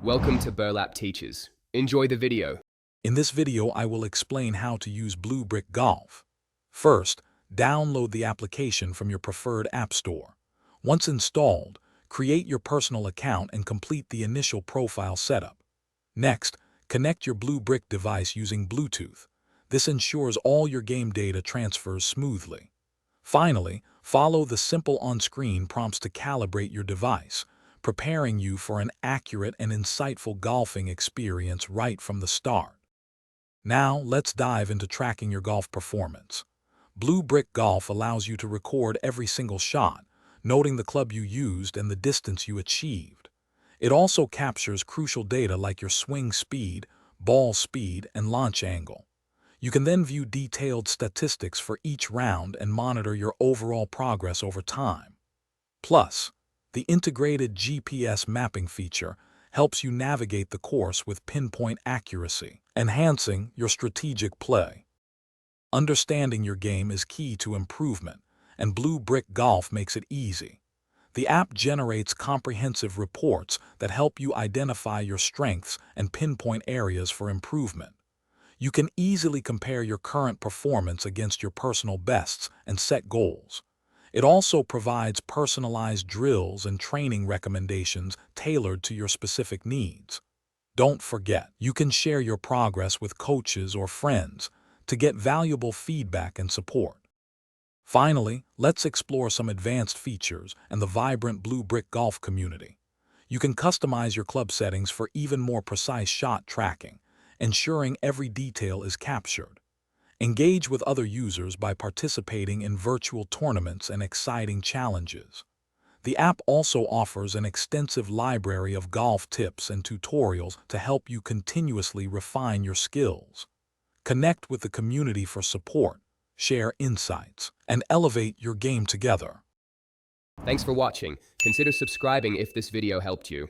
Welcome to Burlap Teachers. Enjoy the video. In this video, I will explain how to use Blue Brick Golf. First, download the application from your preferred app store. Once installed, create your personal account and complete the initial profile setup. Next, connect your Blue Brick device using Bluetooth. This ensures all your game data transfers smoothly. Finally, follow the simple on-screen prompts to calibrate your device, preparing you for an accurate and insightful golfing experience right from the start. Now, let's dive into tracking your golf performance. Blue Brick Golf allows you to record every single shot, noting the club you used and the distance you achieved. It also captures crucial data like your swing speed, ball speed, and launch angle. You can then view detailed statistics for each round and monitor your overall progress over time. Plus, the integrated GPS mapping feature helps you navigate the course with pinpoint accuracy, enhancing your strategic play. Understanding your game is key to improvement, and Blue Brick Golf makes it easy. The app generates comprehensive reports that help you identify your strengths and pinpoint areas for improvement. You can easily compare your current performance against your personal bests and set goals. It also provides personalized drills and training recommendations tailored to your specific needs. Don't forget, you can share your progress with coaches or friends to get valuable feedback and support. Finally, let's explore some advanced features and the vibrant Blue Brick Golf community. You can customize your club settings for even more precise shot tracking, ensuring every detail is captured. Engage with other users by participating in virtual tournaments and exciting challenges. The app also offers an extensive library of golf tips and tutorials to help you continuously refine your skills. Connect with the community for support, share insights, and elevate your game together. Thanks for watching. Consider subscribing if this video helped you.